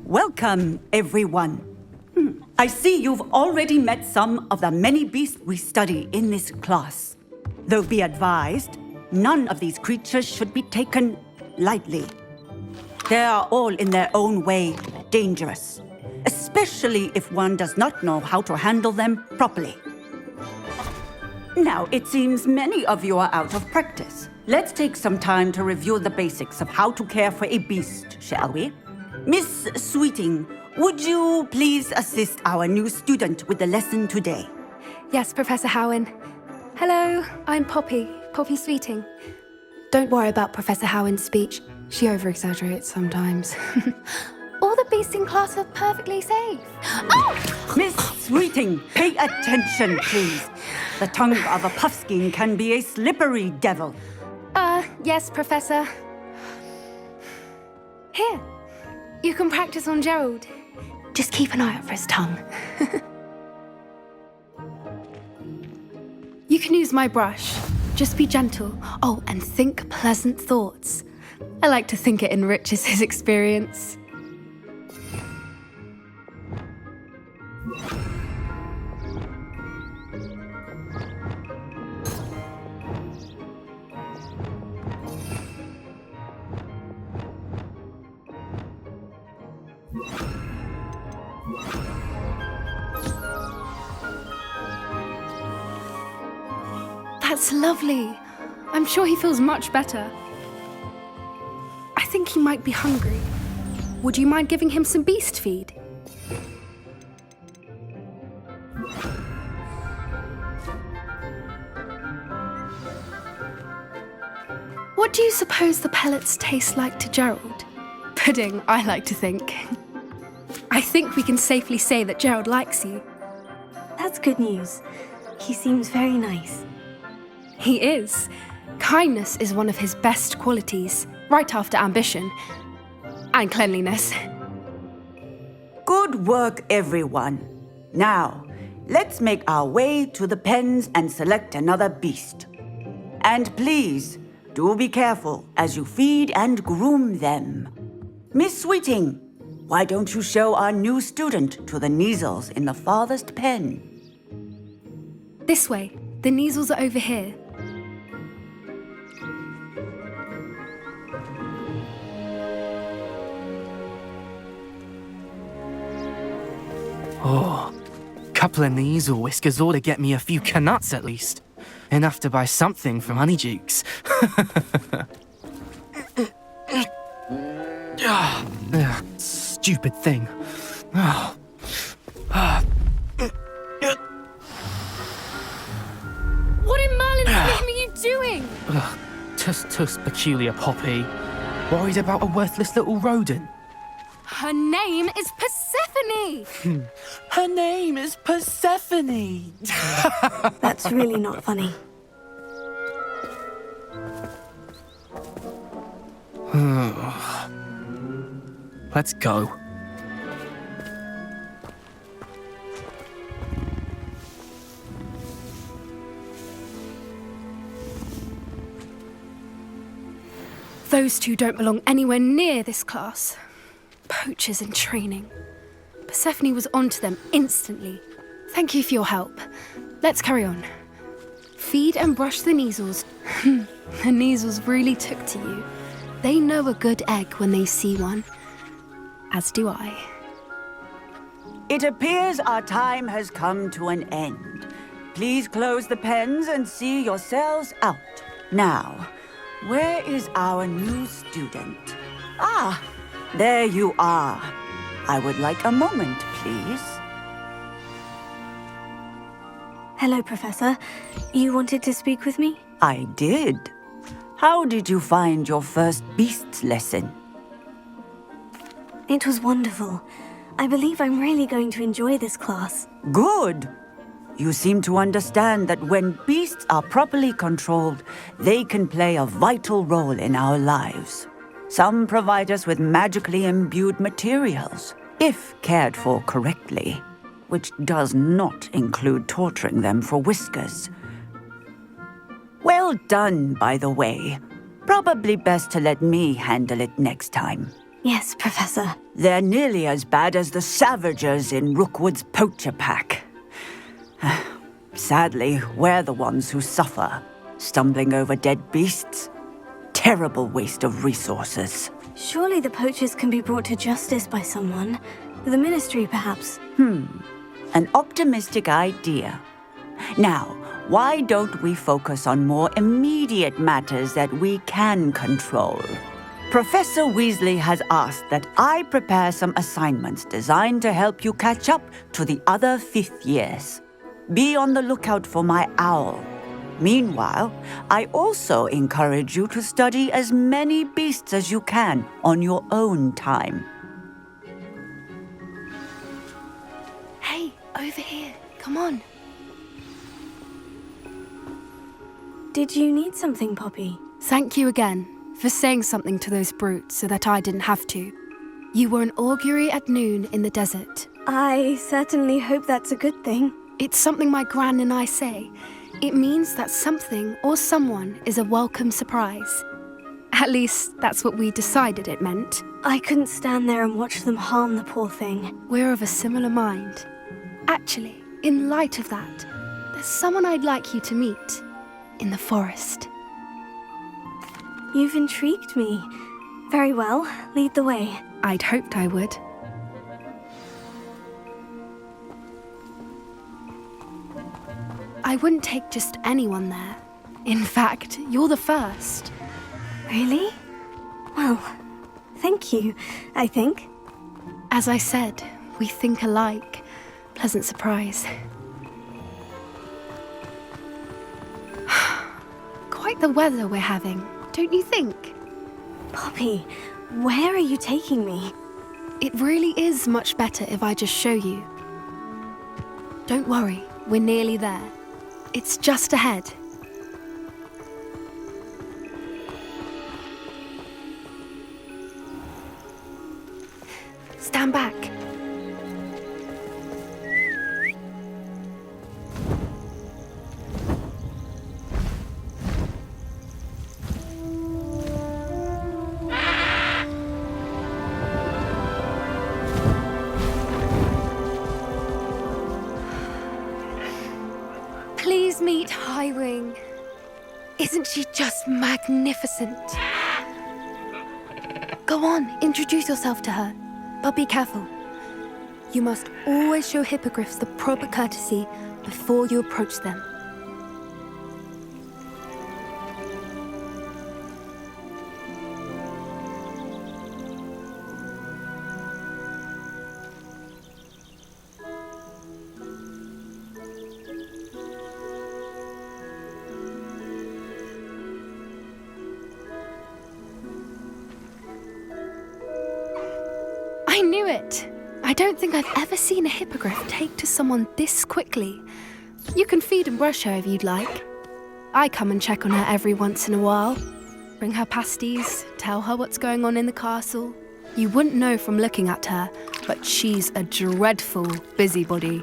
Welcome, everyone. I see you've already met some of the many beasts we study in this class. Though be advised, none of these creatures should be taken lightly. They are all in their own way dangerous, especially if one does not know how to handle them properly. Now, it seems many of you are out of practice. Let's take some time to review the basics of how to care for a beast, shall we? Miss Sweeting, would you please assist our new student with the lesson today? Yes, Professor Howen. Hello, I'm Poppy Sweeting. Don't worry about Professor Howen's speech. She over-exaggerates sometimes. All the beasts in class are perfectly safe. Oh! Miss Sweeting, pay attention, please. The tongue of a puffskein can be a slippery devil. Yes, Professor. Here, you can practice on Gerald. Just keep an eye out for his tongue. You can use my brush. Just be gentle. Oh, and think pleasant thoughts. I like to think it enriches his experience. That's lovely. I'm sure he feels much better. I think he might be hungry. Would you mind giving him some beast feed? What do you suppose the pellets taste like to Gerald? Pudding, I like to think. I think we can safely say that Gerald likes you. That's good news. He seems very nice. He is. Kindness is one of his best qualities, right after ambition. And cleanliness. Good work, everyone. Now, let's make our way to the pens and select another beast. And please, do be careful as you feed and groom them. Miss Sweeting, why don't you show our new student to the Neasels in the farthest pen? This way. The Neasels are over here. Oh, couple of Neasel whiskers ought to get me a few canuts at least. Enough to buy something from Honeydukes. Stupid thing. What in Merlin's name are you doing? Tuss peculiar Poppy. Worried about a worthless little rodent. Her name is Persephone! Her name is Persephone! That's really not funny. Let's go. Those two don't belong anywhere near this class. Poachers in training. Persephone was onto them instantly. Thank you for your help. Let's carry on. Feed and brush the Neasels. The Neasels really took to you. They know a good egg when they see one. As do I. It appears our time has come to an end. Please close the pens and see yourselves out. Now, where is our new student? Ah, there you are. I would like a moment, please. Hello, Professor. You wanted to speak with me? I did. How did you find your first beasts lesson? It was wonderful. I believe I'm really going to enjoy this class. Good. You seem to understand that when beasts are properly controlled, they can play a vital role in our lives. Some provide us with magically imbued materials, if cared for correctly, which does not include torturing them for whiskers. Well done, by the way. Probably best to let me handle it next time. Yes, Professor. They're nearly as bad as the Savagers in Rookwood's poacher pack. Sadly, we're the ones who suffer, stumbling over dead beasts. Terrible waste of resources. Surely the poachers can be brought to justice by someone. The Ministry, perhaps. An optimistic idea. Now, why don't we focus on more immediate matters that we can control? Professor Weasley has asked that I prepare some assignments designed to help you catch up to the other 5th years. Be on the lookout for my owl. Meanwhile, I also encourage you to study as many beasts as you can on your own time. Hey, over here. Come on. Did you need something, Poppy? Thank you again for saying something to those brutes so that I didn't have to. You were an augury at noon in the desert. I certainly hope that's a good thing. It's something my gran and I say. It means that something or someone is a welcome surprise. At least, that's what we decided it meant. I couldn't stand there and watch them harm the poor thing. We're of a similar mind. Actually, in light of that, there's someone I'd like you to meet. In the forest. You've intrigued me. Very well, lead the way. I'd hoped I would. I wouldn't take just anyone there. In fact, you're the first. Really? Well, thank you, I think. As I said, we think alike. Pleasant surprise. Quite the weather we're having, don't you think? Poppy, where are you taking me? It really is much better if I just show you. Don't worry, we're nearly there. It's just ahead. Stand back. Please meet Highwing. Isn't she just magnificent? Go on, introduce yourself to her. But be careful. You must always show hippogriffs the proper courtesy before you approach them. I knew it! I don't think I've ever seen a hippogriff take to someone this quickly. You can feed and brush her if you'd like. I come and check on her every once in a while. Bring her pasties, tell her what's going on in the castle. You wouldn't know from looking at her, but she's a dreadful busybody.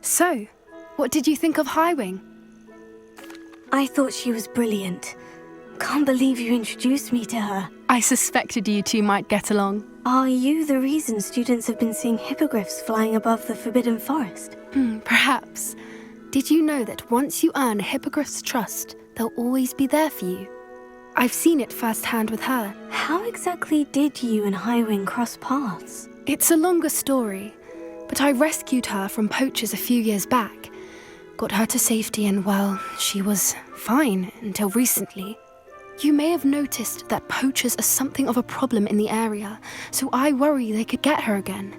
So, what did you think of Highwing? I thought she was brilliant. Can't believe you introduced me to her. I suspected you two might get along. Are you the reason students have been seeing hippogriffs flying above the Forbidden Forest? Perhaps. Did you know that once you earn a hippogriff's trust, they'll always be there for you? I've seen it firsthand with her. How exactly did you and Highwing cross paths? It's a longer story, but I rescued her from poachers a few years back. Got her to safety and, well, she was fine until recently. You may have noticed that poachers are something of a problem in the area, so I worry they could get her again.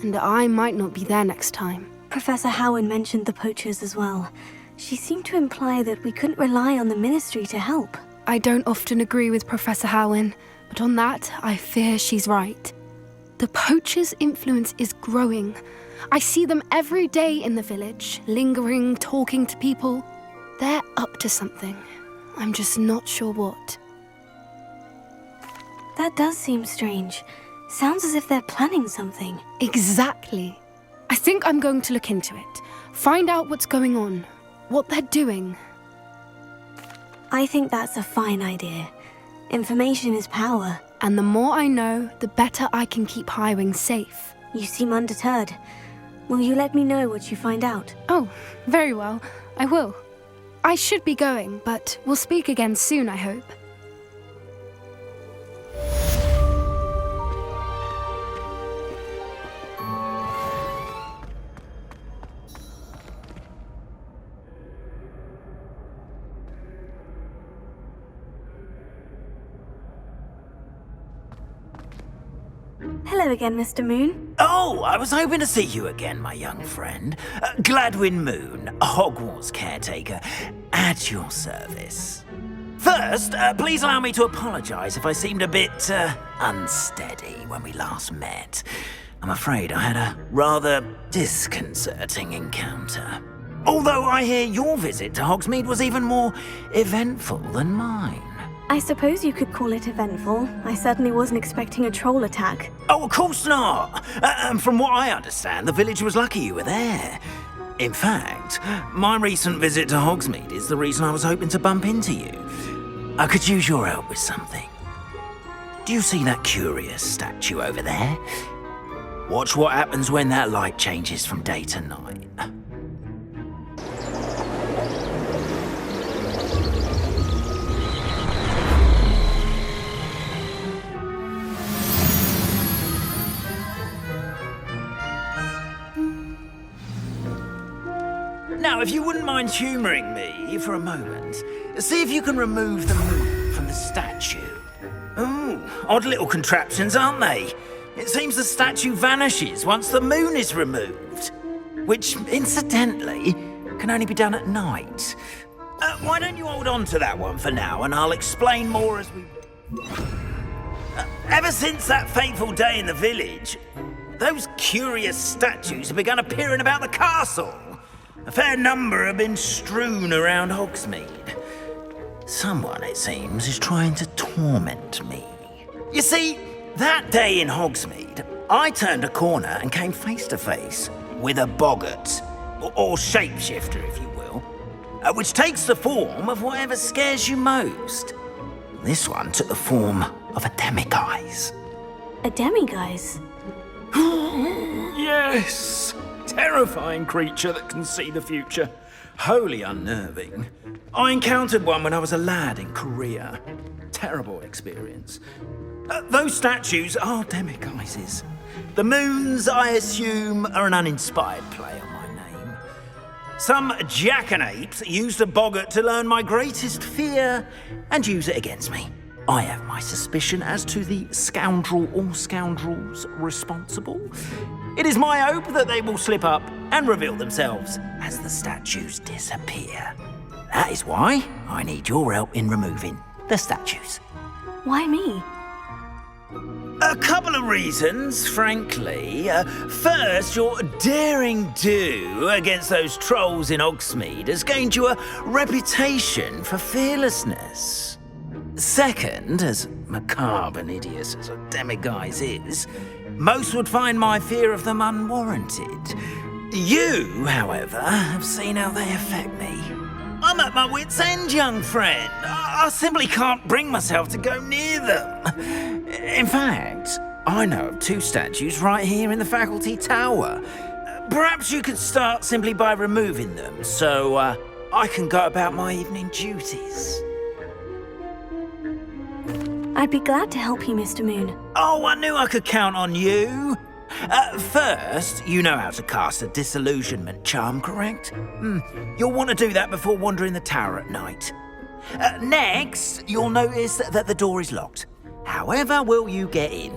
And I might not be there next time. Professor Howin mentioned the poachers as well. She seemed to imply that we couldn't rely on the Ministry to help. I don't often agree with Professor Howin, but on that, I fear she's right. The poachers' influence is growing. I see them every day in the village, lingering, talking to people. They're up to something. I'm just not sure what. That does seem strange. Sounds as if they're planning something. Exactly. I think I'm going to look into it. Find out what's going on. What they're doing. I think that's a fine idea. Information is power. And the more I know, the better I can keep Highwing safe. You seem undeterred. Will you let me know what you find out? Oh, very well. I will. I should be going, but we'll speak again soon, I hope. Hello again, Mr. Moon. Oh, I was hoping to see you again, my young friend. Gladwin Moon, Hogwarts Caretaker, at your service. First, please allow me to apologise if I seemed a bit unsteady when we last met. I'm afraid I had a rather disconcerting encounter. Although I hear your visit to Hogsmeade was even more eventful than mine. I suppose you could call it eventful. I certainly wasn't expecting a troll attack. Oh, of course not. From what I understand, the village was lucky you were there. In fact, my recent visit to Hogsmeade is the reason I was hoping to bump into you. I could use your help with something. Do you see that curious statue over there? Watch what happens when that light changes from day to night. Now, if you wouldn't mind humouring me for a moment, see if you can remove the moon from the statue. Ooh, odd little contraptions, aren't they? It seems the statue vanishes once the moon is removed. Which, incidentally, can only be done at night. Why don't you hold on to that one for now, and I'll explain more as we... Ever since that fateful day in the village, those curious statues have begun appearing about the castle. A fair number have been strewn around Hogsmeade. Someone, it seems, is trying to torment me. You see, that day in Hogsmeade, I turned a corner and came face to face with a boggart, or shapeshifter, if you will, which takes the form of whatever scares you most. This one took the form of a demiguise. A demiguise? Yes! Terrifying creature that can see the future. Wholly unnerving. I encountered one when I was a lad in Korea. Terrible experience. Those statues are demiguises. The moons, I assume, are an uninspired play on my name. Some jackanapes used a boggart to learn my greatest fear and use it against me. I have my suspicion as to the scoundrel or scoundrels responsible. It is my hope that they will slip up and reveal themselves as the statues disappear. That is why I need your help in removing the statues. Why me? A couple of reasons, frankly. First, your daring do against those trolls in Hogsmeade has gained you a reputation for fearlessness. Second, as macabre and hideous as a demiguise is, most would find my fear of them unwarranted. You, however, have seen how they affect me. I'm at my wit's end, young friend. I simply can't bring myself to go near them. In fact, I know of two statues right here in the faculty tower. Perhaps you could start simply by removing them, so I can go about my evening duties. I'd be glad to help you, Mr. Moon. Oh, I knew I could count on you. First, you know how to cast a disillusionment charm, correct? You'll want to do that before wandering the tower at night. Next, you'll notice that the door is locked. However will you get in?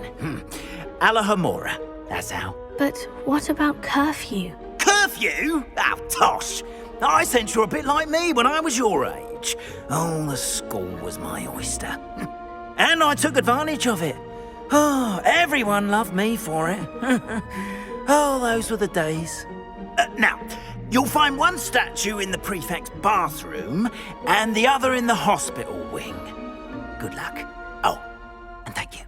Alohomora, that's how. But what about curfew? Curfew? Oh, tosh. I sense you're a bit like me when I was your age. Oh, the school was my oyster. And I took advantage of it. Oh, everyone loved me for it. Oh, those were the days. Now, You'll find one statue in the prefect's bathroom and the other in the hospital wing. Good luck. Oh, and thank you.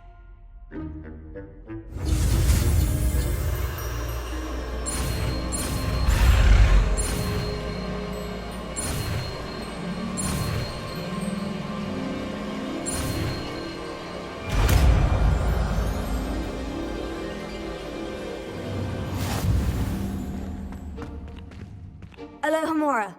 Alohomora.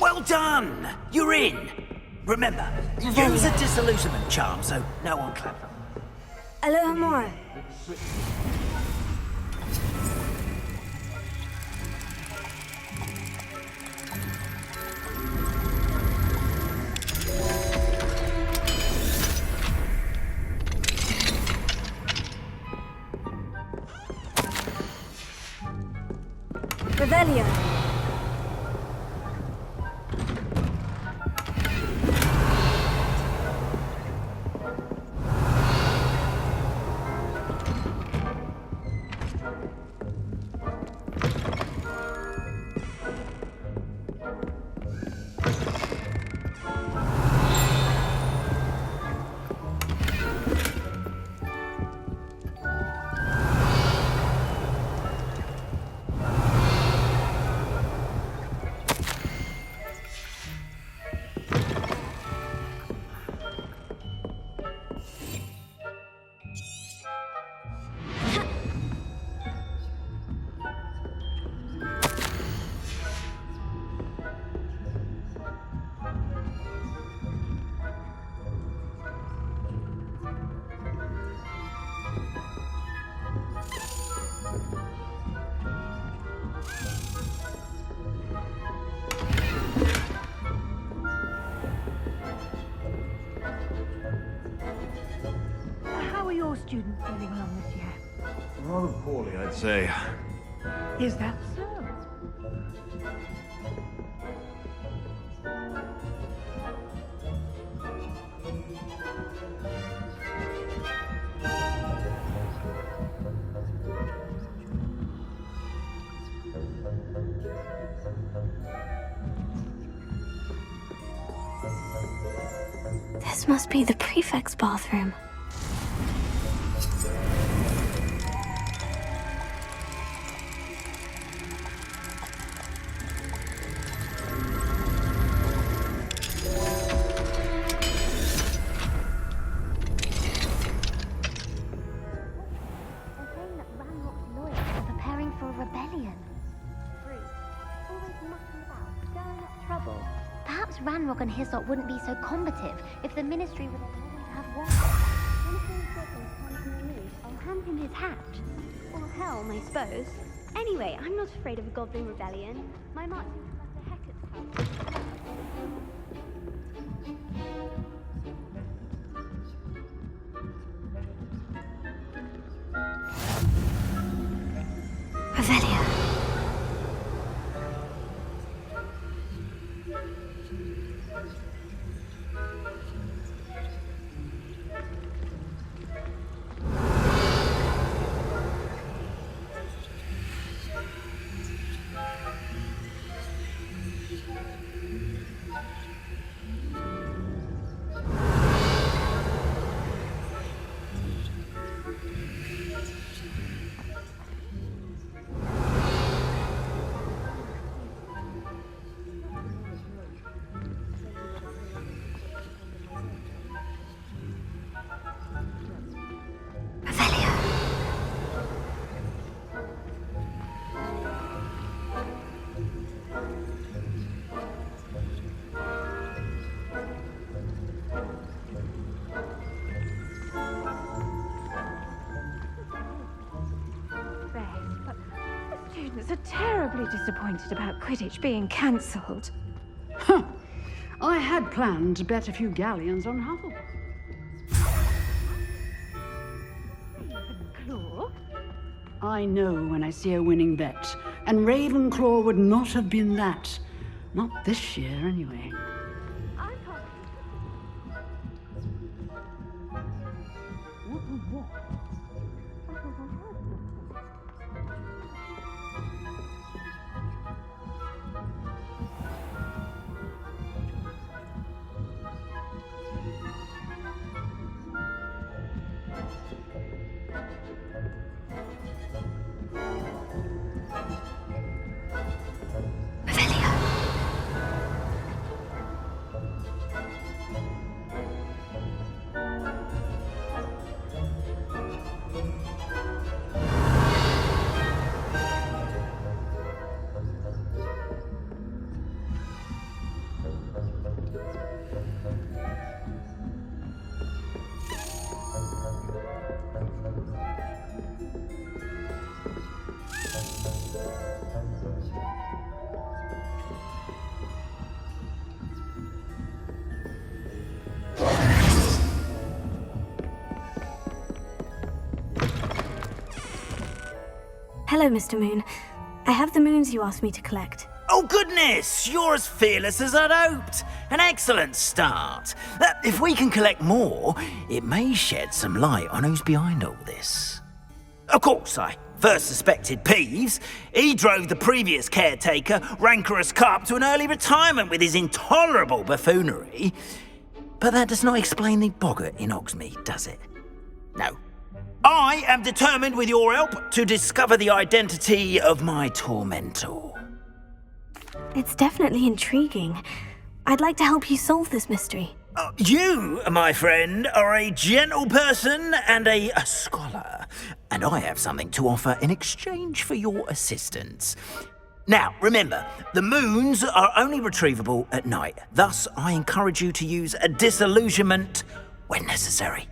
Well done! You're in! Remember, use a disillusionment charm, so no one clap. Alohomora. Revelio. Students getting along this year? Rather poorly, I'd say. Is that so? This must be the prefect's bathroom. Ranrock and Hyssop wouldn't be so combative if the Ministry would always have war. I'll hand him his hat. Or Helm, I suppose. Anyway, I'm not afraid of a goblin rebellion. My march is like a Hecate fight. Revelio. Are terribly disappointed about Quidditch being cancelled. I had planned to bet a few galleons on Hufflepuff. Ravenclaw? I know when I see a winning bet, and Ravenclaw would not have been that. Not this year, anyway. I can't. What was what? Hello, Mr. Moon. I have the moons you asked me to collect. Oh, goodness! You're as fearless as I'd hoped. An excellent start. If we can collect more, it may shed some light on who's behind all this. Of course, I first suspected Peeves. He drove the previous caretaker, rancorous Carp, to an early retirement with his intolerable buffoonery. But that does not explain the boggart in Hogsmeade, does it? No. I am determined, with your help, to discover the identity of my tormentor. It's definitely intriguing. I'd like to help you solve this mystery. You, my friend, are a gentle person and a scholar, and I have something to offer in exchange for your assistance. Now, remember, the moons are only retrievable at night. Thus, I encourage you to use a disillusionment when necessary.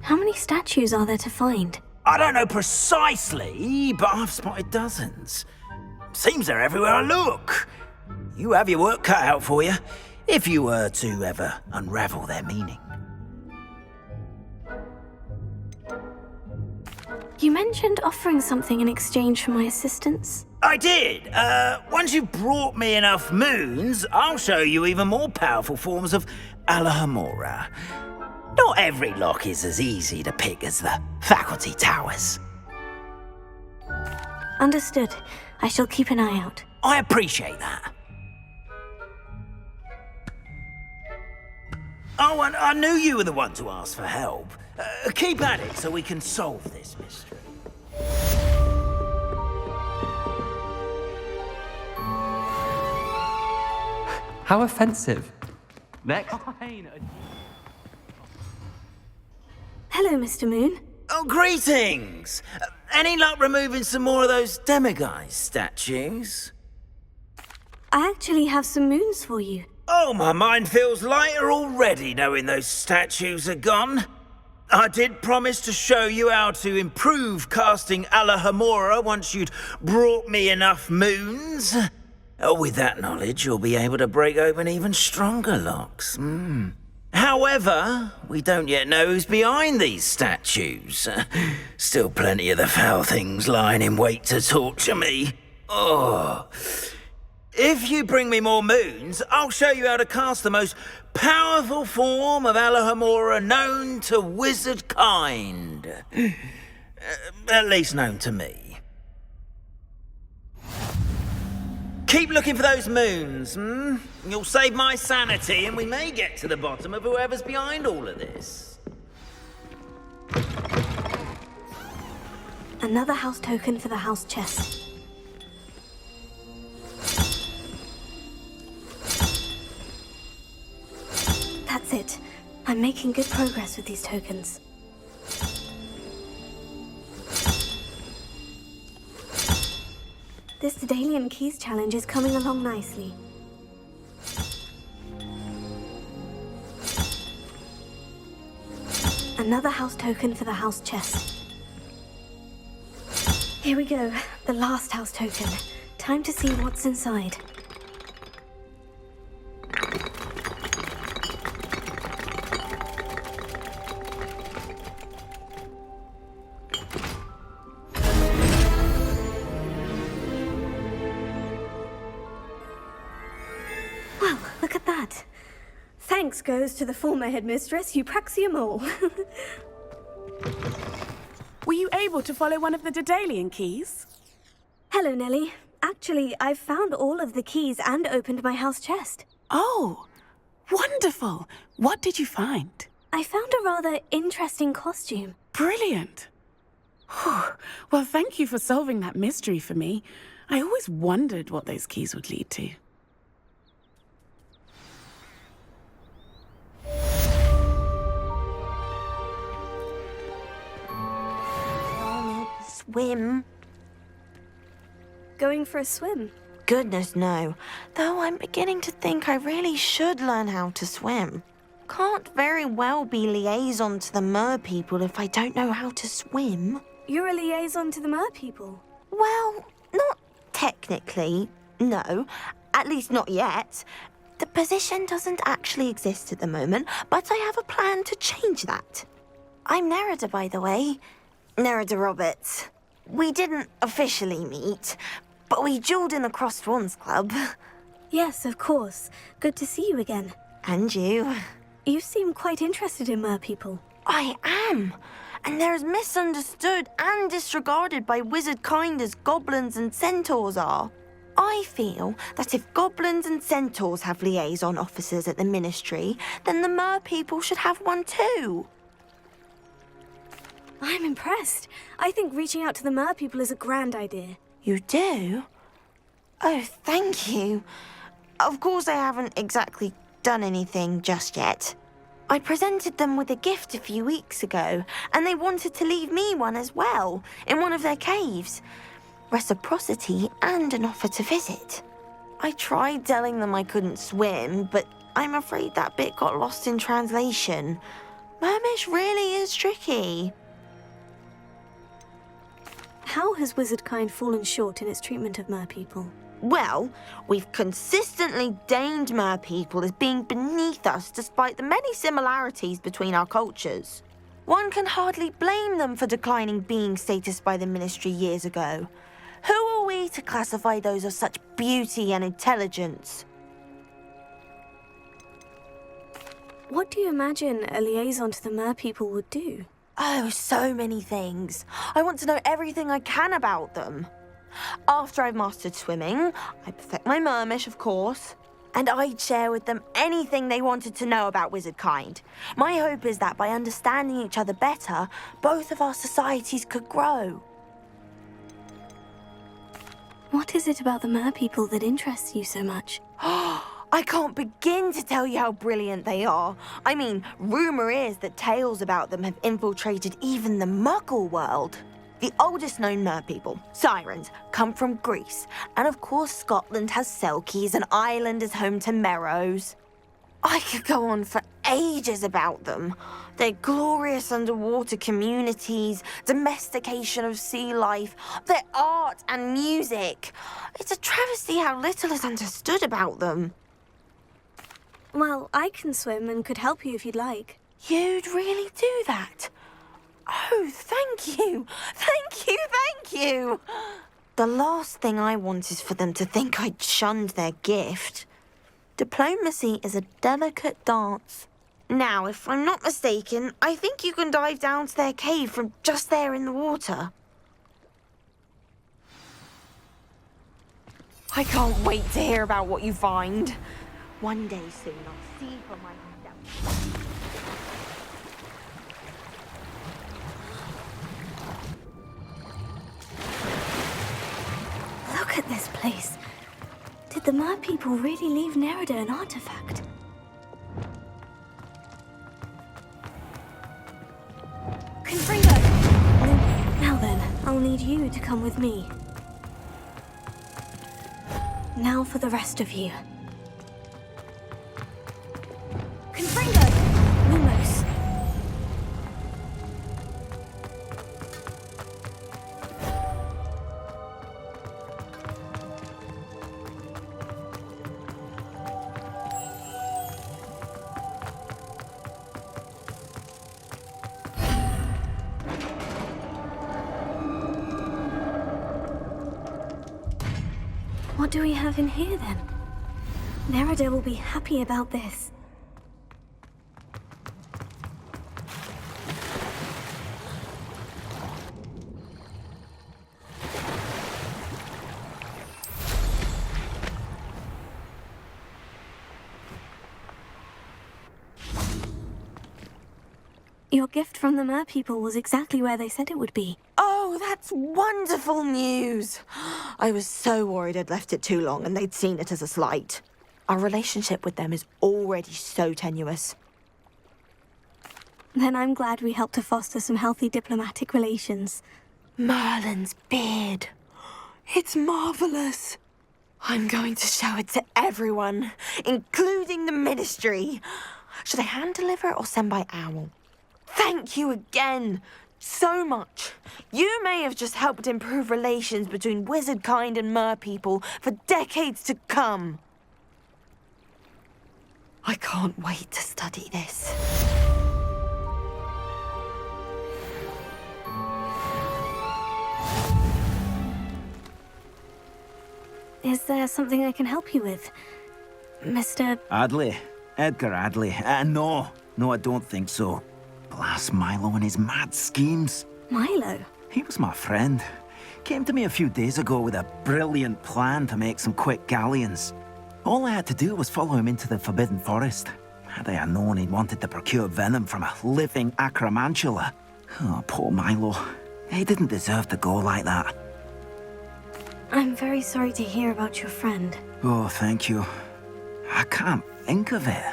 How many statues are there to find? I don't know precisely, but I've spotted dozens. Seems they're everywhere I look. You have your work cut out for you, if you were to ever unravel their meaning. You mentioned offering something in exchange for my assistance. I did. Once you've brought me enough moons, I'll show you even more powerful forms of Alohomora. Not every lock is as easy to pick as the faculty towers. Understood. I shall keep an eye out. I appreciate that. Oh, and I knew you were the one to ask for help. Keep at it so we can solve this mystery. How offensive. Next. Hello, Mr. Moon. Oh, greetings! Any luck removing some more of those demiguise statues? I actually have some moons for you. Oh, my mind feels lighter already knowing those statues are gone. I did promise to show you how to improve casting Alohomora once you'd brought me enough moons. With that knowledge, you'll be able to break open even stronger locks. However, we don't yet know who's behind these statues. Still plenty of the foul things lying in wait to torture me. Oh. If you bring me more moons, I'll show you how to cast the most powerful form of Alohomora known to wizard kind. At least known to me. Keep looking for those moons, You'll save my sanity and we may get to the bottom of whoever's behind all of this. Another house token for the house chest. That's it. I'm making good progress with these tokens. This Daedalian Keys challenge is coming along nicely. Another house token for the house chest. Here we go, the last house token. Time to see what's inside. thanks goes to the former headmistress, Eupraxia Mole. Were you able to follow one of the Daedalian keys? Hello, Nellie. Actually, I've found all of the keys and opened my house chest. Oh, wonderful. What did you find? I found a rather interesting costume. Brilliant. Whew. Well, thank you for solving that mystery for me. I always wondered what those keys would lead to. Swim? Going for a swim? Goodness, no. Though I'm beginning to think I really should learn how to swim. Can't very well be liaison to the mer people if I don't know how to swim. You're a liaison to the mer people? Well, not technically, no. At least not yet. The position doesn't actually exist at the moment, but I have a plan to change that. I'm Nerida, by the way. Nerida Roberts. We didn't officially meet, but we duelled in the Crossed Wands Club. Yes, of course. Good to see you again. And you. You seem quite interested in mer people. I am. And they're as misunderstood and disregarded by wizard kind as goblins and centaurs are. I feel that if goblins and centaurs have liaison officers at the Ministry, then the mer people should have one too. I'm impressed. I think reaching out to the mer people is a grand idea. You do? Oh, thank you. Of course I haven't exactly done anything just yet. I presented them with a gift a few weeks ago, and they wanted to leave me one as well, in one of their caves. Reciprocity and an offer to visit. I tried telling them I couldn't swim, but I'm afraid that bit got lost in translation. Mermish really is tricky. How has wizardkind fallen short in its treatment of mer people? Well, we've consistently deemed mer people as being beneath us despite the many similarities between our cultures. One can hardly blame them for declining being status by the Ministry years ago. Who are we to classify those of such beauty and intelligence? What do you imagine a liaison to the mer people would do? Oh, so many things. I want to know everything I can about them. After I've mastered swimming, I perfect my mermish, of course, and I'd share with them anything they wanted to know about wizardkind. My hope is that by understanding each other better, both of our societies could grow. What is it about the mer people that interests you so much? I can't begin to tell you how brilliant they are. I mean, rumour is that tales about them have infiltrated even the Muggle world. The oldest known mer people, sirens, come from Greece. And of course Scotland has Selkies and Ireland is home to Merrows. I could go on for ages about them. Their glorious underwater communities, domestication of sea life, their art and music. It's a travesty how little is understood about them. Well, I can swim and could help you if you'd like. You'd really do that? Oh, thank you! Thank you, thank you! The last thing I want is for them to think I'd shunned their gift. Diplomacy is a delicate dance. Now, if I'm not mistaken, I think you can dive down to their cave from just there in the water. I can't wait to hear about what you find. One day soon, I'll see for myself. Look at this place. Did the mer people really leave Nerida an artifact? Confringo! Now then, I'll need you to come with me. Now for the rest of you. Confringo! Lumos! What do we have in here, then? Nerida will be happy about this. Your gift from the Mer people was exactly where they said it would be. Oh, that's wonderful news! I was so worried I'd left it too long and they'd seen it as a slight. Our relationship with them is already so tenuous. Then I'm glad we helped to foster some healthy diplomatic relations. Merlin's beard. It's marvelous. I'm going to show it to everyone, including the Ministry. Should I hand deliver it or send by owl? Thank you again so much. You may have just helped improve relations between wizard kind and mer people for decades to come. I can't wait to study this. Is there something I can help you with, Mr. Adley. Edgar Adley. No, I don't think so. Blast Milo and his mad schemes. Milo? He was my friend. Came to me a few days ago with a brilliant plan to make some quick galleons. All I had to do was follow him into the Forbidden Forest. Had I known he'd wanted to procure venom from a living acromantula. Oh, poor Milo. He didn't deserve to go like that. I'm very sorry to hear about your friend. Oh, thank you. I can't think of it.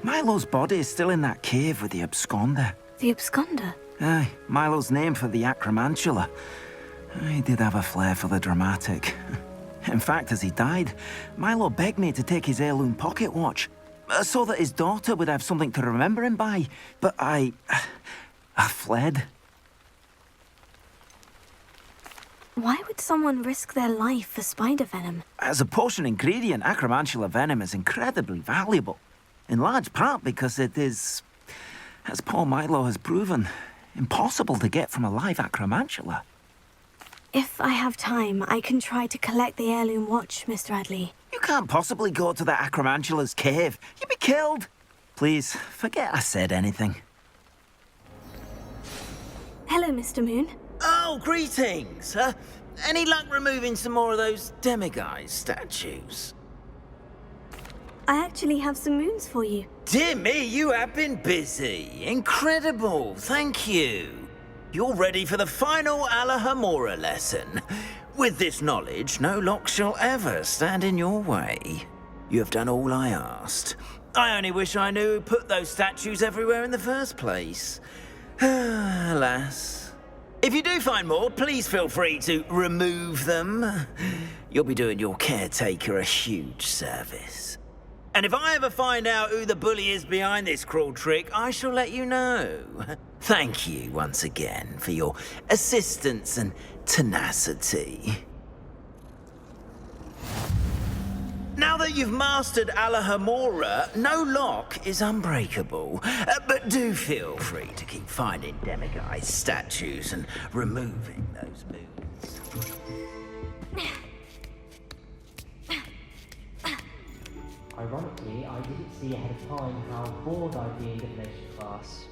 Milo's body is still in that cave with the Absconder. The Absconder? Aye, Milo's name for the acromantula. He did have a flair for the dramatic. In fact, as he died, Milo begged me to take his heirloom pocket watch, so that his daughter would have something to remember him by. But I fled. Why would someone risk their life for spider venom? As a potion ingredient, acromantula venom is incredibly valuable. In large part because it is, as poor Milo has proven, impossible to get from a live acromantula. If I have time, I can try to collect the heirloom watch, Mr. Adley. You can't possibly go to the acromantula's cave. You'd be killed. Please, forget I said anything. Hello, Mr. Moon. Oh, greetings. Any luck removing some more of those demiguise statues? I actually have some moons for you. Dear me, you have been busy. Incredible, thank you. You're ready for the final Alohomora lesson. With this knowledge, no lock shall ever stand in your way. You have done all I asked. I only wish I knew who put those statues everywhere in the first place. Alas. If you do find more, please feel free to remove them. You'll be doing your caretaker a huge service. And if I ever find out who the bully is behind this cruel trick, I shall let you know. Thank you once again for your assistance and tenacity. Now that you've mastered Alohomora, no lock is unbreakable. But do feel free to keep finding demiguise statues and removing those moons. Ironically, I didn't see ahead of time how bored I'd be in divination class.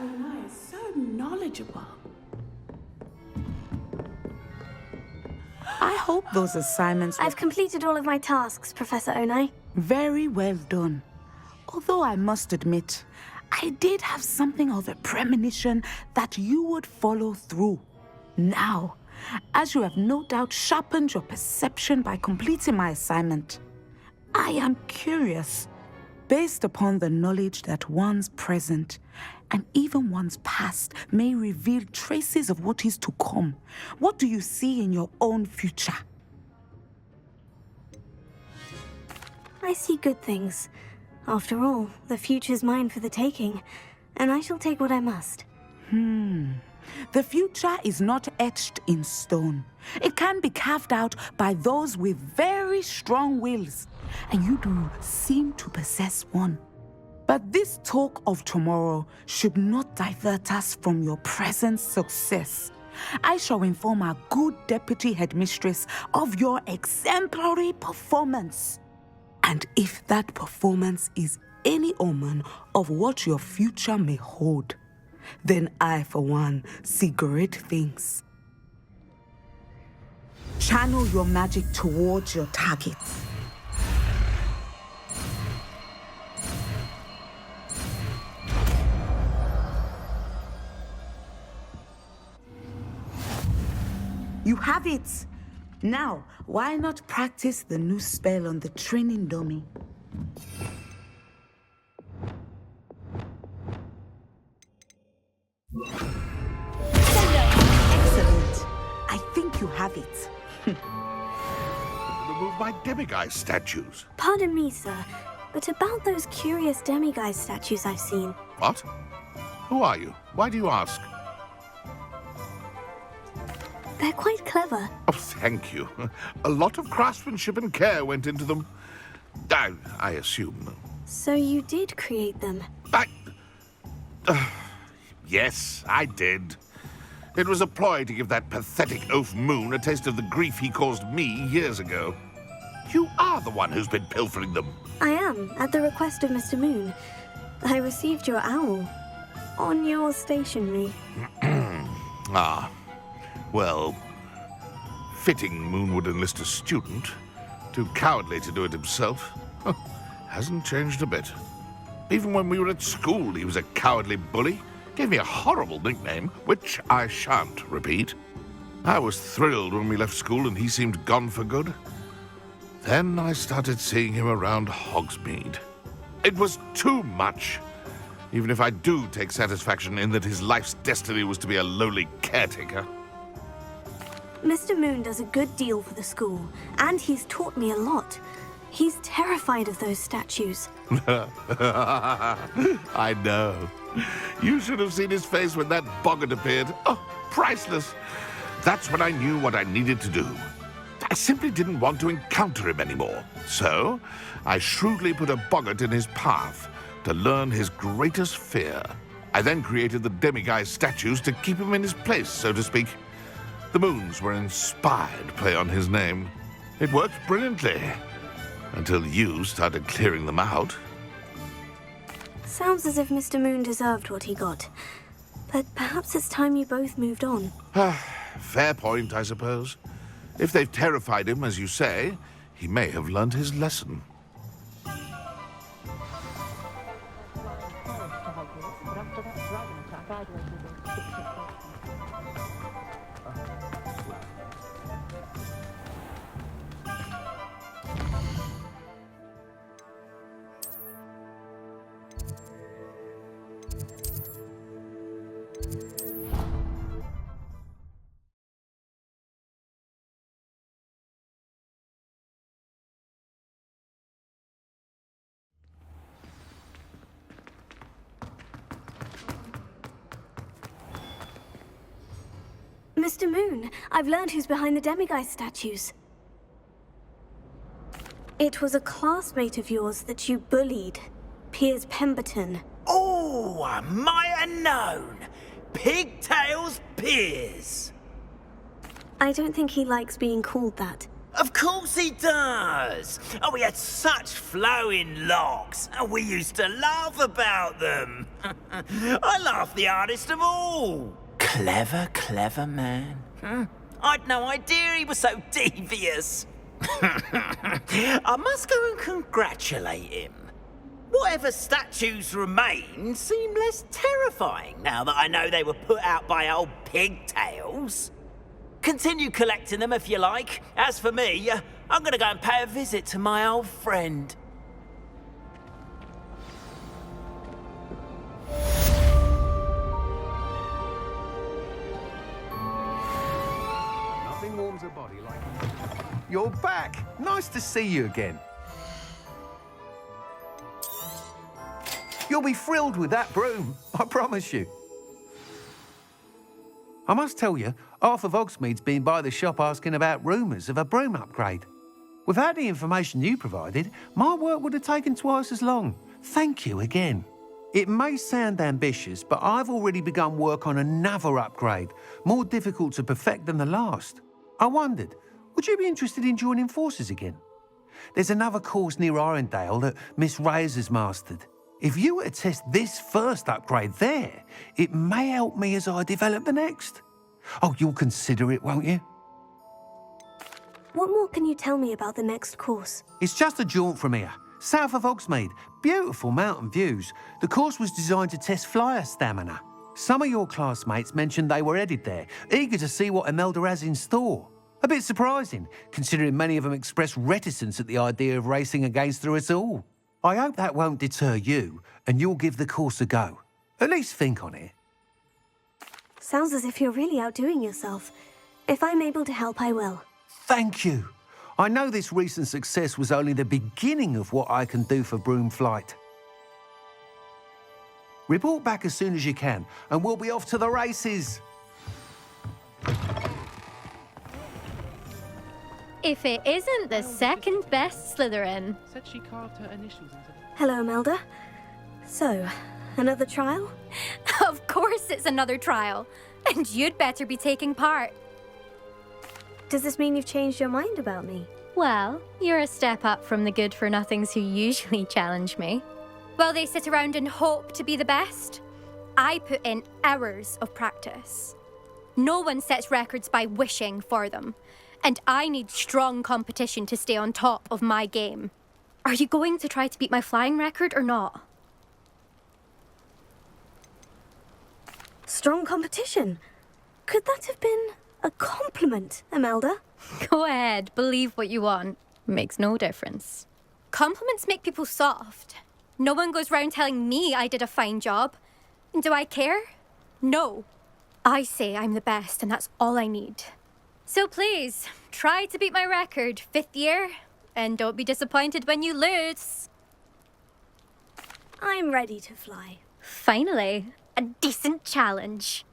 Onai is so knowledgeable. I hope those assignments I've completed all of my tasks, Professor Onai. very well done. Although I must admit, I did have something of a premonition that you would follow through. Now, as you have no doubt sharpened your perception by completing my assignment. I am curious, based upon the knowledge that one's present and even one's past may reveal traces of what is to come. What do you see in your own future? I see good things. After all, the future's mine for the taking, and I shall take what I must. The future is not etched in stone. It can be carved out by those with very strong wills, and you do seem to possess one. But this talk of tomorrow should not divert us from your present success. I shall inform our good deputy headmistress of your exemplary performance. And if that performance is any omen of what your future may hold, then I, for one, see great things. Channel your magic towards your target. You have it! Now, why not practice the new spell on the training dummy? Excellent. I think you have it. Remove my demiguise statues. Pardon me, sir, but about those curious demiguise statues I've seen. What? Who are you? Why do you ask? They're quite clever. Oh, thank you. A lot of craftsmanship and care went into them. I assume. So you did create them? Yes, I did. It was a ploy to give that pathetic oaf Moon a taste of the grief he caused me years ago. You are the one who's been pilfering them. I am, at the request of Mr. Moon. I received your owl on your stationery. Well, fitting Moon would enlist a student. Too cowardly to do it himself. Hasn't changed a bit. Even when we were at school, he was a cowardly bully. Gave me a horrible nickname, which I shan't repeat. I was thrilled when we left school and he seemed gone for good. Then I started seeing him around Hogsmeade. It was too much. Even if I do take satisfaction in that his life's destiny was to be a lowly caretaker. Mr. Moon does a good deal for the school, and he's taught me a lot. He's terrified of those statues. I know. You should have seen his face when that boggart appeared. Oh, priceless. That's when I knew what I needed to do. I simply didn't want to encounter him anymore. So, I shrewdly put a boggart in his path to learn his greatest fear. I then created the demiguise statues to keep him in his place, so to speak. The moons were an inspired play on his name. It worked brilliantly. Until you started clearing them out. Sounds as if Mr. Moon deserved what he got. But perhaps it's time you both moved on. Fair point, I suppose. If they've terrified him, as you say, he may have learned his lesson. Mr. Moon, I've learned who's behind the demiguise statues. It was a classmate of yours that you bullied, Piers Pemberton. Oh, I might have known. Pigtails Piers. I don't think he likes being called that. Of course he does. Oh, he had such flowing locks, and we used to laugh about them. I laughed the hardest of all. Clever, clever man. I'd no idea he was so devious. I must go and congratulate him. Whatever statues remain seem less terrifying now that I know they were put out by old pigtails. Continue collecting them if you like. As for me, I'm gonna go and pay a visit to my old friend. Nothing warms a body like... You're back! Nice to see you again. You'll be thrilled with that broom, I promise you. I must tell you, half of Hogsmeade's been by the shop asking about rumours of a broom upgrade. Without the information you provided, my work would have taken twice as long. Thank you again. It may sound ambitious, but I've already begun work on another upgrade, more difficult to perfect than the last. I wondered, would you be interested in joining forces again? There's another course near Arendelle that Miss Reyes has mastered. If you were to test this first upgrade there, it may help me as I develop the next. Oh, you'll consider it, won't you? What more can you tell me about the next course? It's just a jaunt from here, south of Hogsmeade. Beautiful mountain views. The course was designed to test flyer stamina. Some of your classmates mentioned they were headed there, eager to see what Imelda has in store. A bit surprising, considering many of them expressed reticence at the idea of racing against her at all. I hope that won't deter you, and you'll give the course a go. At least think on it. Sounds as if you're really outdoing yourself. If I'm able to help, I will. Thank you. I know this recent success was only the beginning of what I can do for broom flight. Report back as soon as you can, and we'll be off to the races. If it isn't the second best Slytherin. Said she carved her initials into... Hello, Imelda. So, another trial? Of course it's another trial. And you'd better be taking part. Does this mean you've changed your mind about me? Well, you're a step up from the good-for-nothings who usually challenge me. While they sit around and hope to be the best, I put in hours of practice. No one sets records by wishing for them. And I need strong competition to stay on top of my game. Are you going to try to beat my flying record or not? Strong competition? Could that have been a compliment, Imelda? Go ahead, believe what you want. Makes no difference. Compliments make people soft. No one goes round telling me I did a fine job. And do I care? No. I say I'm the best, and that's all I need. So please, try to beat my record, 5th year, and don't be disappointed when you lose. I'm ready to fly. Finally, a decent challenge.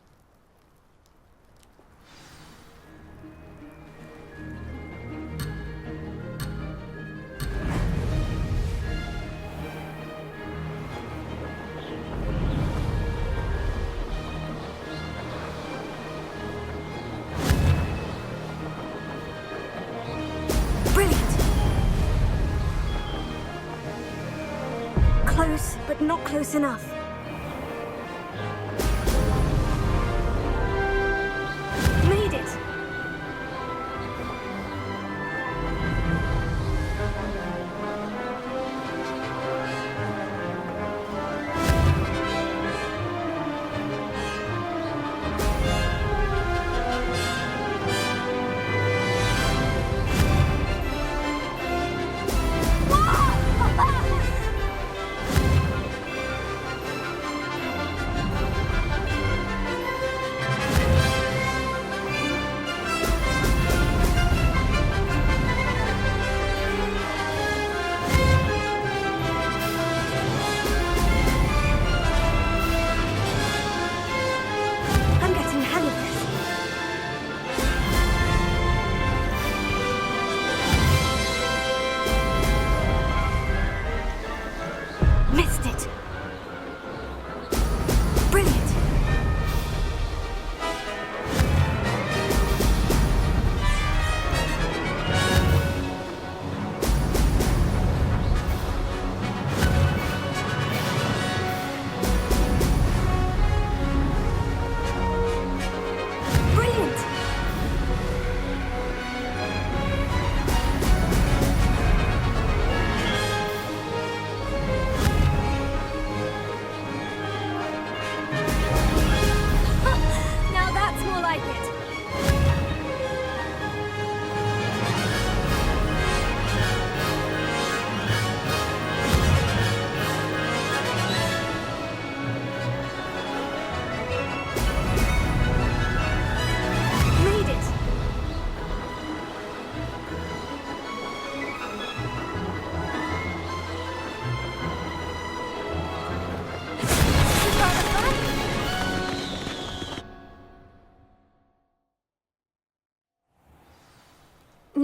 Close, but not close enough. Made it!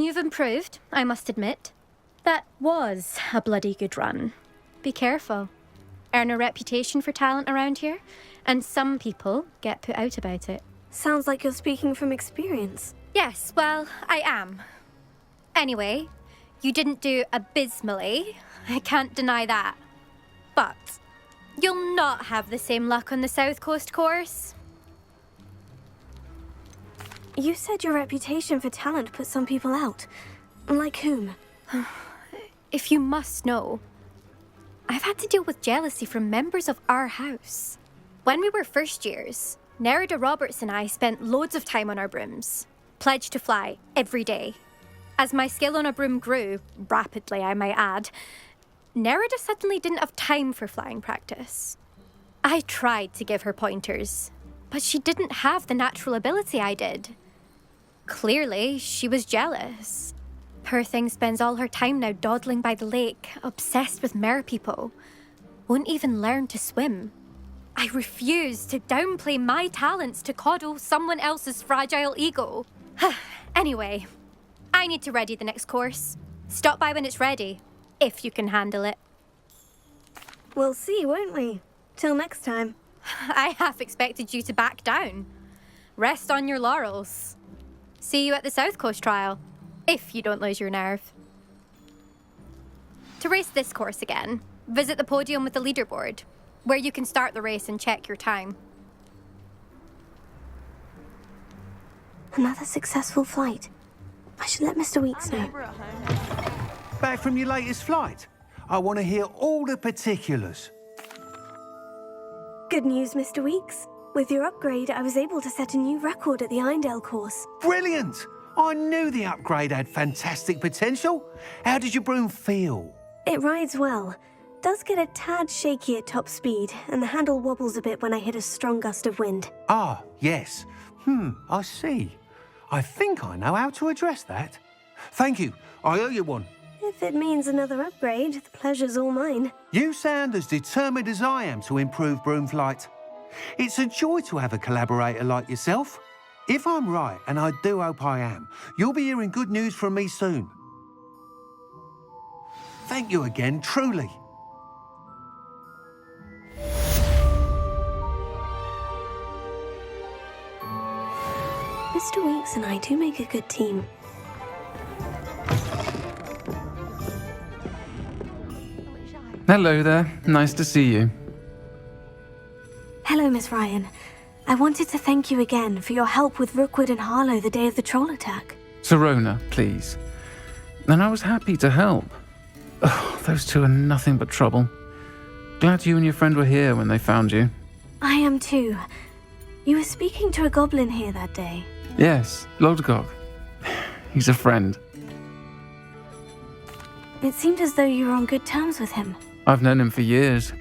You've improved, I must admit. That was a bloody good run. Be careful. Earn a reputation for talent around here, and some people get put out about it. Sounds like you're speaking from experience. Yes, well, I am. Anyway, you didn't do abysmally. I can't deny that. But you'll not have the same luck on the South Coast course. You said your reputation for talent put some people out. Like whom? If you must know, I've had to deal with jealousy from members of our house. When we were first years, Nerida Roberts and I spent loads of time on our brooms, pledged to fly every day. As my skill on a broom grew, rapidly I might add, Nerida suddenly didn't have time for flying practice. I tried to give her pointers, but she didn't have the natural ability I did. Clearly, she was jealous. Poor thing spends all her time now dawdling by the lake, obsessed with mer-people. Won't even learn to swim. I refuse to downplay my talents to coddle someone else's fragile ego. Anyway, I need to ready the next course. Stop by when it's ready, if you can handle it. We'll see, won't we? Till next time. I half expected you to back down. Rest on your laurels. See you at the South Coast trial, if you don't lose your nerve. To race this course again, visit the podium with the leaderboard, where you can start the race and check your time. Another successful flight. I should let Mr. Weeks know. Back from your latest flight? I want to hear all the particulars. Good news, Mr. Weeks. With your upgrade, I was able to set a new record at the Irondale course. Brilliant! I knew the upgrade had fantastic potential. How did your broom feel? It rides well. Does get a tad shaky at top speed, and the handle wobbles a bit when I hit a strong gust of wind. Ah, yes. I see. I think I know how to address that. Thank you. I owe you one. If it means another upgrade, the pleasure's all mine. You sound as determined as I am to improve broom flight. It's a joy to have a collaborator like yourself. If I'm right, and I do hope I am, you'll be hearing good news from me soon. Thank you again, truly. Mr. Weeks and I do make a good team. Hello there. Nice to see you. Hello, Miss Ryan. I wanted to thank you again for your help with Rookwood and Harlow the day of the troll attack. Serona, please. And I was happy to help. Oh, those two are nothing but trouble. Glad you and your friend were here when they found you. I am too. You were speaking to a goblin here that day. Yes, Lodgok. He's a friend. It seemed as though you were on good terms with him. I've known him for years.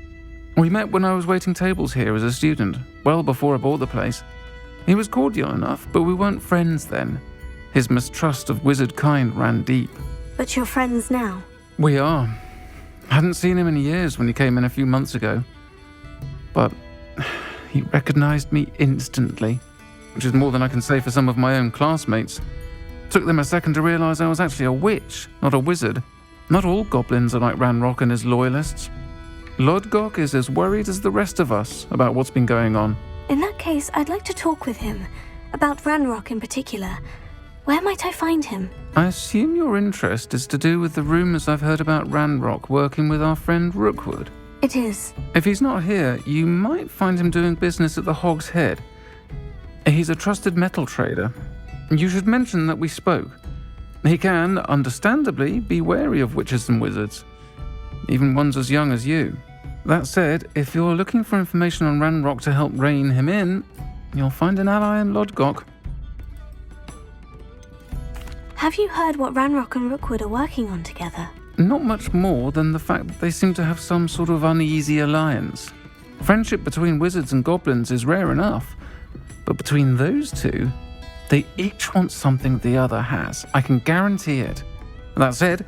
We met when I was waiting tables here as a student, well before I bought the place. He was cordial enough, but we weren't friends then. His mistrust of wizard kind ran deep. But you're friends now? We are. Hadn't seen him in years when he came in a few months ago. But he recognized me instantly, which is more than I can say for some of my own classmates. Took them a second to realize I was actually a witch, not a wizard. Not all goblins are like Ranrock and his loyalists. Lodgok is as worried as the rest of us about what's been going on. In that case, I'd like to talk with him. About Ranrock in particular. Where might I find him? I assume your interest is to do with the rumors I've heard about Ranrock working with our friend Rookwood. It is. If he's not here, you might find him doing business at the Hog's Head. He's a trusted metal trader. You should mention that we spoke. He can, understandably, be wary of witches and wizards, even ones as young as you. That said, if you're looking for information on Ranrock to help rein him in, you'll find an ally in Lodgok. Have you heard what Ranrock and Rookwood are working on together? Not much more than the fact that they seem to have some sort of uneasy alliance. Friendship between wizards and goblins is rare enough, but between those two, they each want something the other has. I can guarantee it. That said,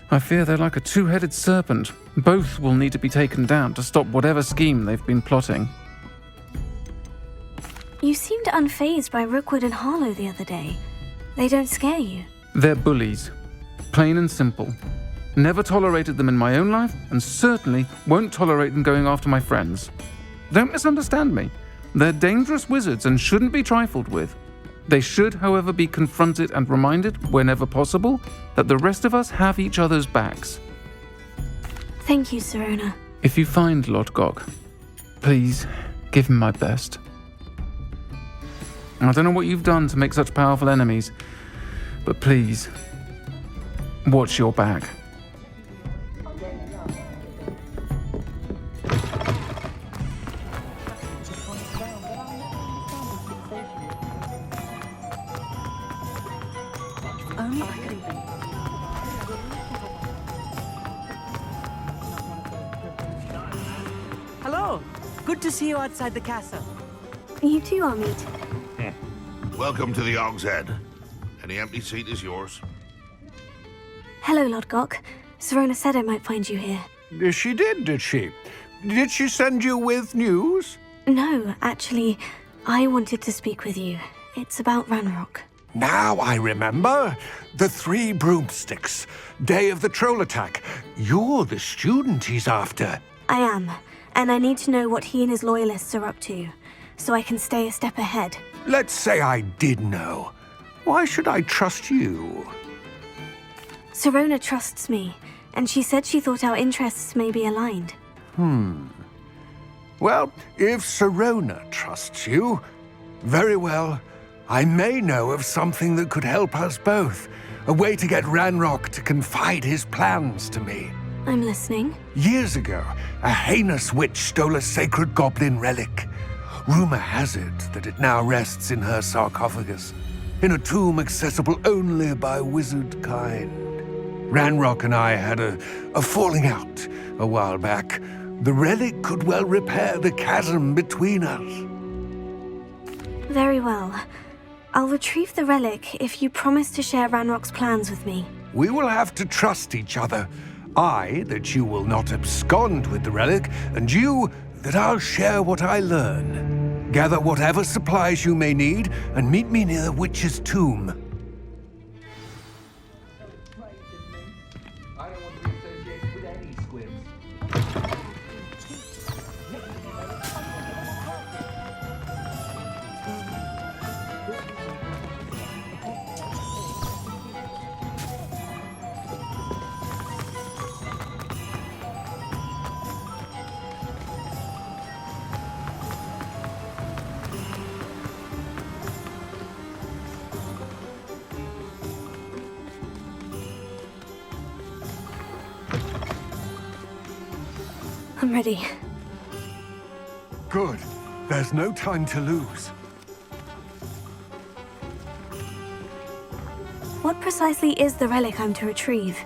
I fear they're like a two-headed serpent. Both will need to be taken down to stop whatever scheme they've been plotting. You seemed unfazed by Rookwood and Harlow the other day. They don't scare you. They're bullies. Plain and simple. Never tolerated them in my own life, and certainly won't tolerate them going after my friends. Don't misunderstand me. They're dangerous wizards and shouldn't be trifled with. They should, however, be confronted and reminded, whenever possible, that the rest of us have each other's backs. Thank you, Sirona. If you find Lord Gog, please give him my best. I don't know what you've done to make such powerful enemies, but please, watch your back. Hello. Good to see you outside the castle. You too, Amit. Welcome to the Og's Head. Any empty seat is yours. Hello, Lord Gok. Sirona said I might find you here. She did she? Did she send you with news? No, actually, I wanted to speak with you. It's about Ranrock. Now I remember. The 3 broomsticks. Day of the troll attack. You're the student he's after. I am, and I need to know what he and his loyalists are up to, so I can stay a step ahead. Let's say I did know. Why should I trust you? Sirona trusts me, and she said she thought our interests may be aligned. Well, if Sirona trusts you, very well. I may know of something that could help us both. A way to get Ranrock to confide his plans to me. I'm listening. Years ago, a heinous witch stole a sacred goblin relic. Rumor has it that it now rests in her sarcophagus, in a tomb accessible only by wizard kind. Ranrock and I had a falling out a while back. The relic could well repair the chasm between us. Very well. I'll retrieve the relic if you promise to share Ranrock's plans with me. We will have to trust each other. I, that you will not abscond with the relic, and you, that I'll share what I learn. Gather whatever supplies you may need, and meet me near the witch's tomb. I don't want to be associated with any squibs. I'm ready. Good. There's no time to lose. What precisely is the relic I'm to retrieve?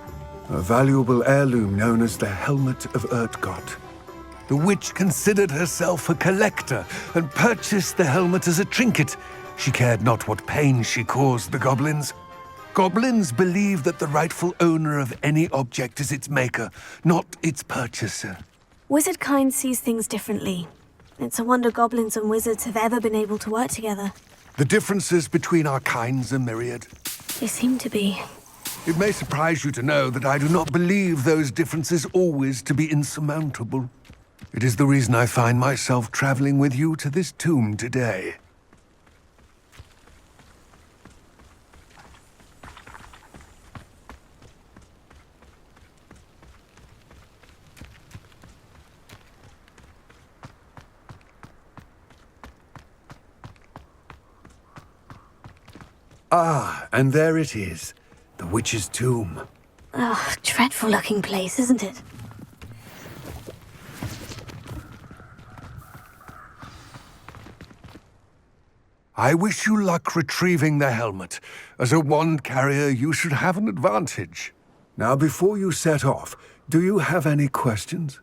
A valuable heirloom known as the Helmet of Urtkot. The witch considered herself a collector and purchased the helmet as a trinket. She cared not what pain she caused the goblins. Goblins believe that the rightful owner of any object is its maker, not its purchaser. Wizard kind sees things differently. It's a wonder goblins and wizards have ever been able to work together. The differences between our kinds are myriad. They seem to be. It may surprise you to know that I do not believe those differences always to be insurmountable. It is the reason I find myself traveling with you to this tomb today. Ah, and there it is. The witch's tomb. Oh, dreadful looking place, isn't it? I wish you luck retrieving the helmet. As a wand carrier, you should have an advantage. Now, before you set off, do you have any questions?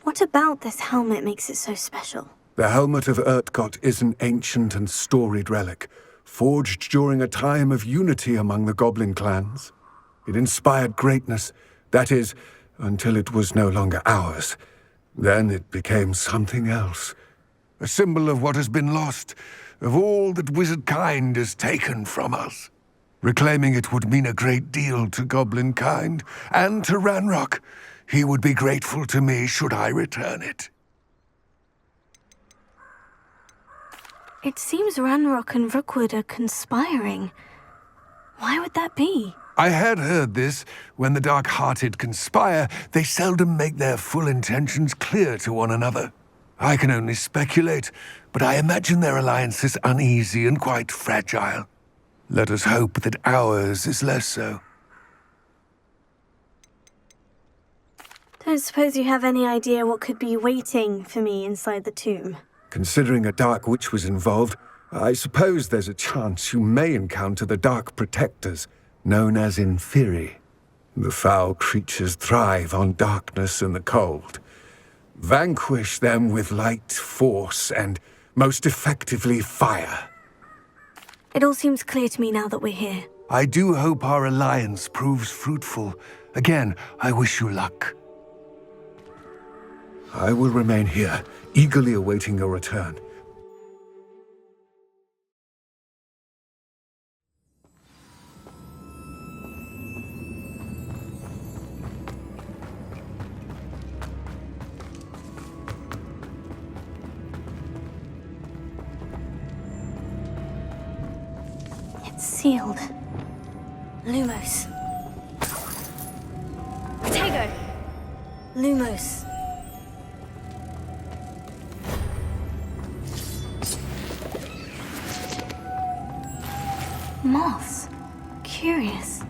What about this helmet makes it so special? The Helmet of Urtkot is an ancient and storied relic, forged during a time of unity among the goblin clans. It inspired greatness, that is, until it was no longer ours. Then it became something else. A symbol of what has been lost, of all that wizard kind has taken from us. Reclaiming it would mean a great deal to goblin kind, and to Ranrock. He would be grateful to me should I return it. It seems Ranrock and Rookwood are conspiring. Why would that be? I had heard this. When the dark-hearted conspire, they seldom make their full intentions clear to one another. I can only speculate, but I imagine their alliance is uneasy and quite fragile. Let us hope that ours is less so. Don't suppose you have any idea what could be waiting for me inside the tomb? Considering a Dark Witch was involved, I suppose there's a chance you may encounter the Dark Protectors, known as Inferi. The foul creatures thrive on darkness and the cold. Vanquish them with light, force, and, most effectively, fire. It all seems clear to me now that we're here. I do hope our alliance proves fruitful. Again, I wish you luck. I will remain here, eagerly awaiting your return. It's sealed. Lumos. Tego! Lumos. Moths. Curious.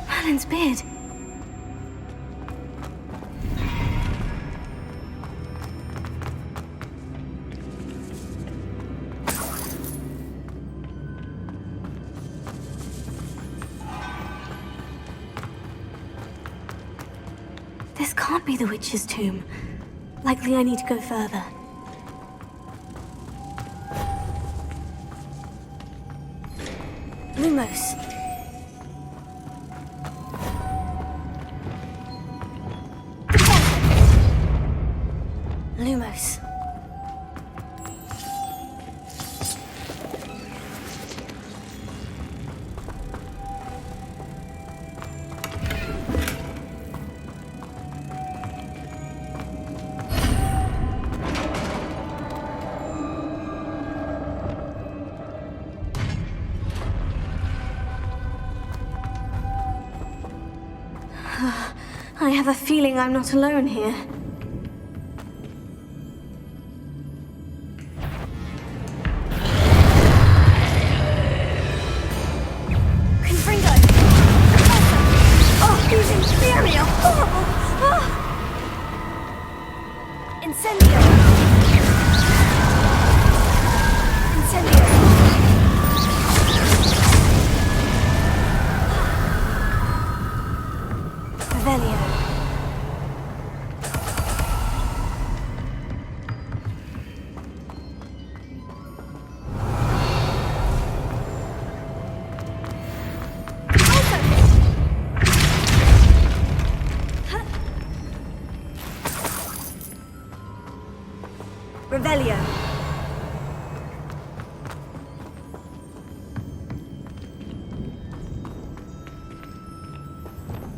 Merlin's beard. This can't be the witch's tomb. Likely I need to go further. Lumos. Lumos. I have a feeling I'm not alone here. Confringo! Oh, he's inferior! Incendio! Incendio! Revelio. Revelio.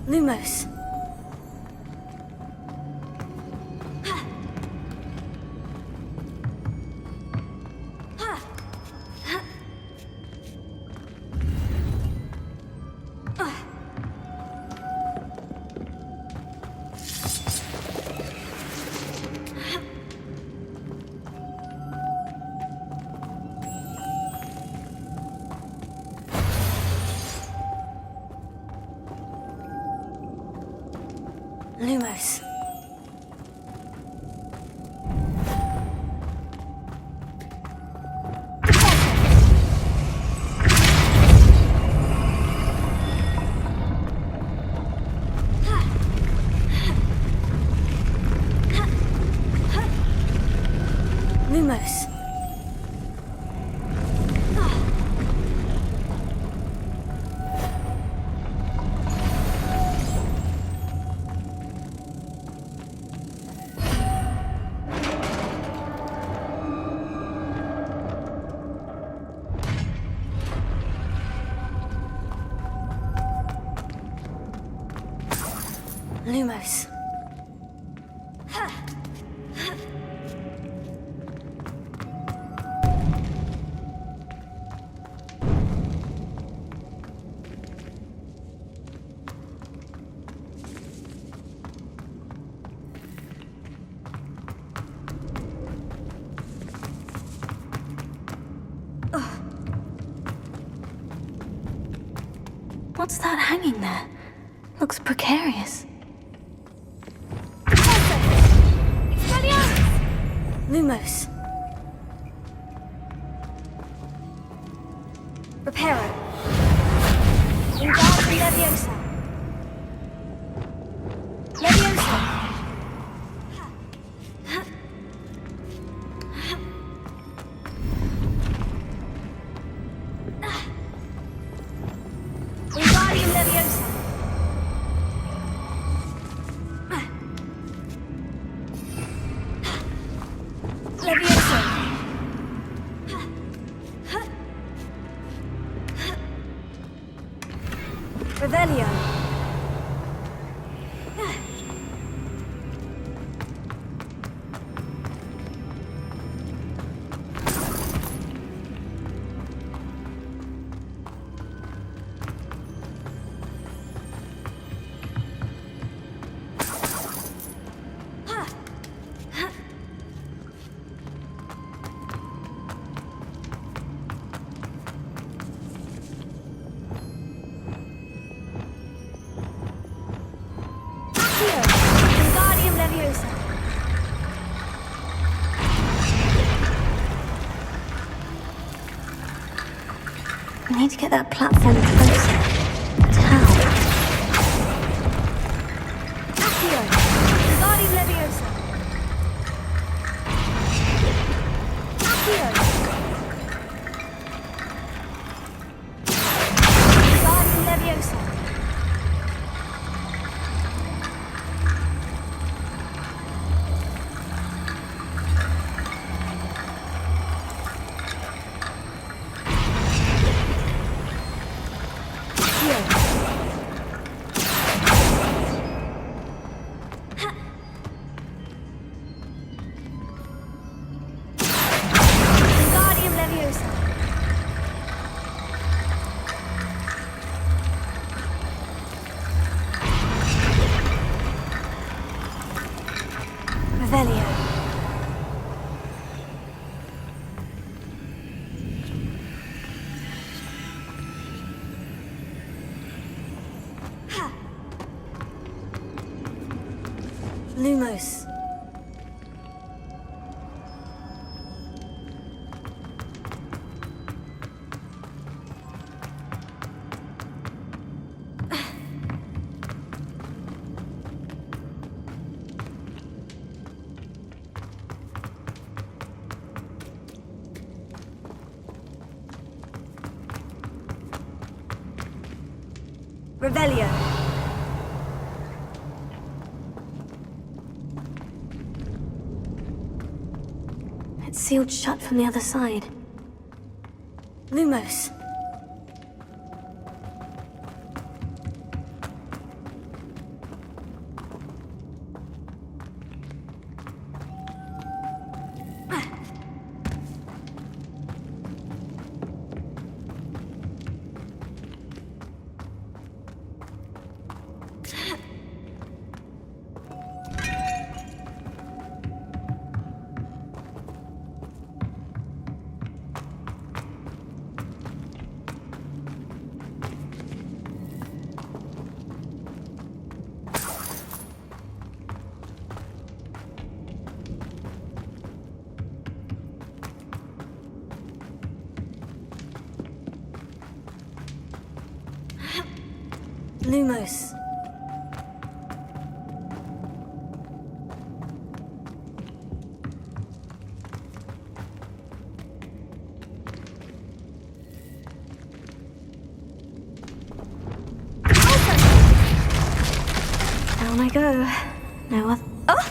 Lumos. Lumos. Lumos. Lumos. What's that hanging there? Looks precarious. Lumos. Reparo. Wingardium Leviosa. Leviosa. Wingardium Leviosa. Leviosa. Revelio. Wingardium Leviosa. We need to get that platform closer. But how? Accio. Wingardium Leviosa. Accio. Wingardium Leviosa. Wingardium Leviosa. Revelio. Lumos. Revelio. It's sealed shut from the other side. Lumos. Lumos. Down I go. No other. Oh!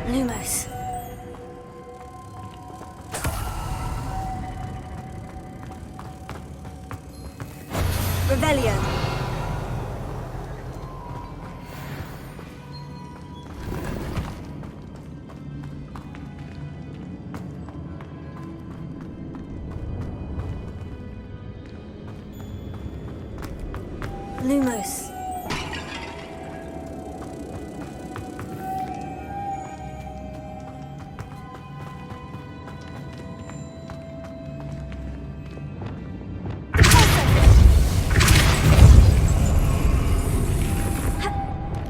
Lumos. Revelio. Lumos.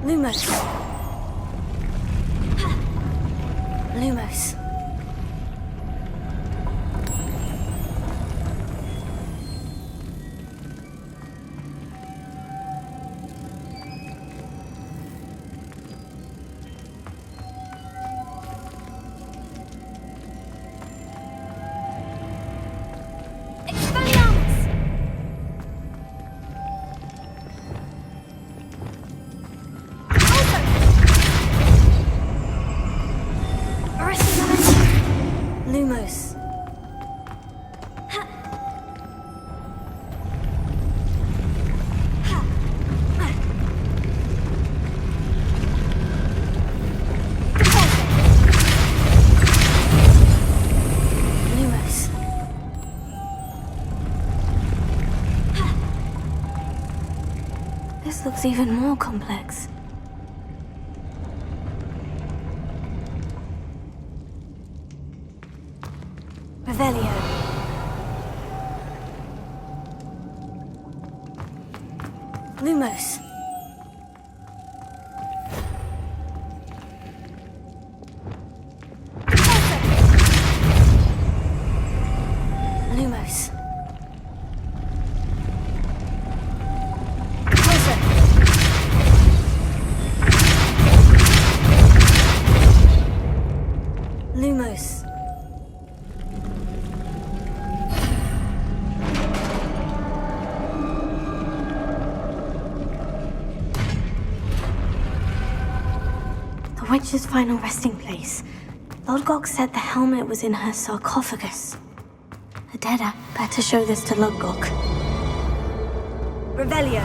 Lumos. Lumos. Lumos. Lumos. This looks even more complex. Revelio. Lumos. Lumos. Lumos. The witch's final resting place. Lodgok said the helmet was in her sarcophagus. Adeda, better show this to Lodgok. Revelio.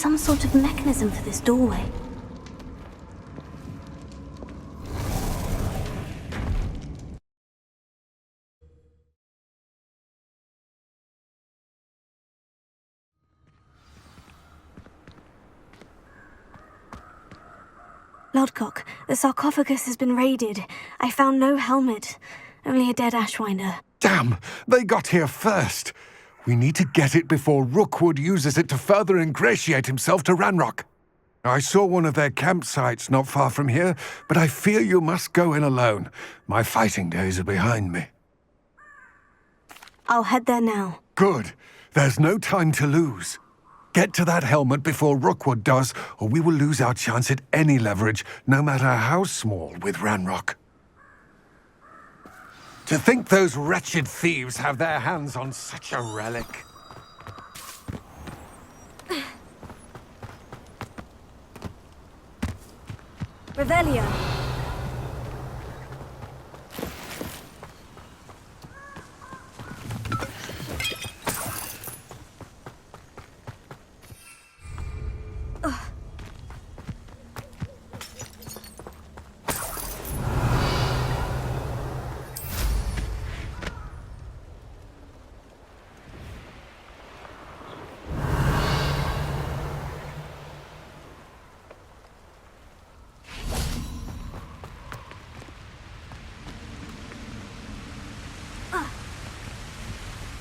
some sort of mechanism for this doorway. Lodgok, the sarcophagus has been raided. I found no helmet, only a dead Ashwinder. Damn! They got here first. We need to get it before Rookwood uses it to further ingratiate himself to Ranrock. I saw one of their campsites not far from here, but I fear you must go in alone. My fighting days are behind me. I'll head there now. Good. There's no time to lose. Get to that helmet before Rookwood does, or we will lose our chance at any leverage, no matter how small, with Ranrock. To think those wretched thieves have their hands on such a relic. Revelio.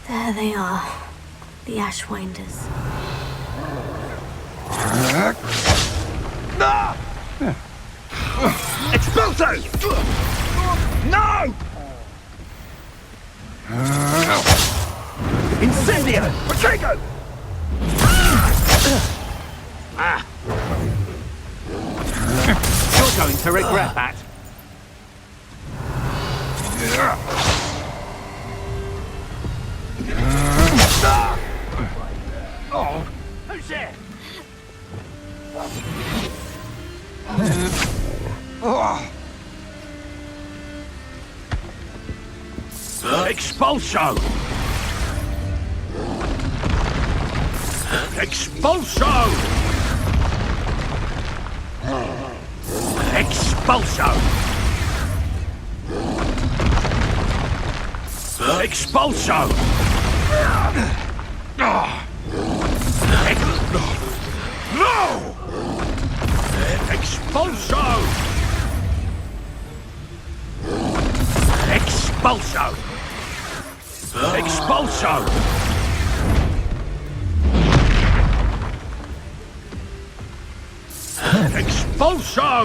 There they are, the Ashwinders. Expulso! No! Incendio! Patrico! You're going to regret that. Oh, who's there? Expulso! Expulso! Expulso! Expulso! No! Expulso! Expulso! Expulso! Expulso!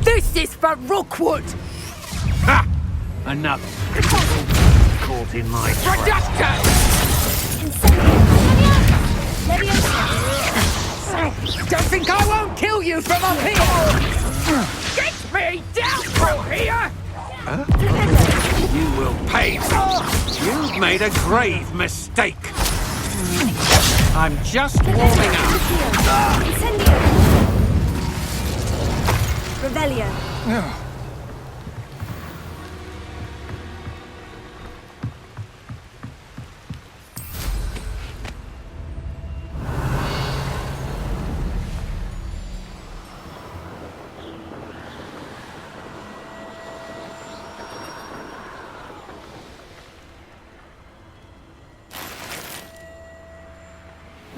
This is for Rookwood! Ha! Another. Caught in my trap. Don't think I won't kill you from up here! Get me down from here! You will pay. You've made a grave mistake. I'm just warming up. Revelio.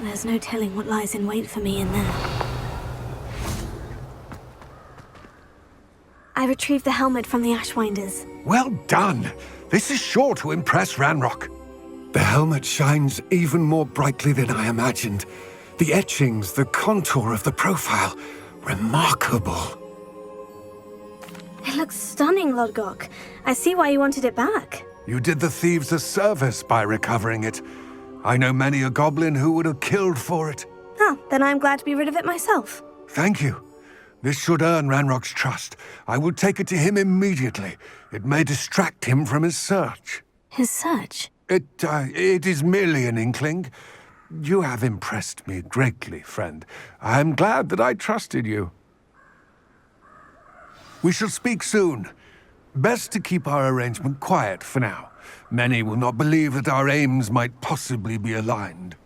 There's no telling what lies in wait for me in there. I retrieved the helmet from the Ashwinders. Well done! This is sure to impress Ranrock. The helmet shines even more brightly than I imagined. The etchings, the contour of the profile, remarkable. It looks stunning, Lodgok. I see why you wanted it back. You did the thieves a service by recovering it. I know many a goblin who would have killed for it. Oh, then I'm glad to be rid of it myself. Thank you. This should earn Ranrock's trust. I will take it to him immediately. It may distract him from his search. His search? It is merely an inkling. You have impressed me greatly, friend. I am glad that I trusted you. We shall speak soon. Best to keep our arrangement quiet for now. Many will not believe that our aims might possibly be aligned.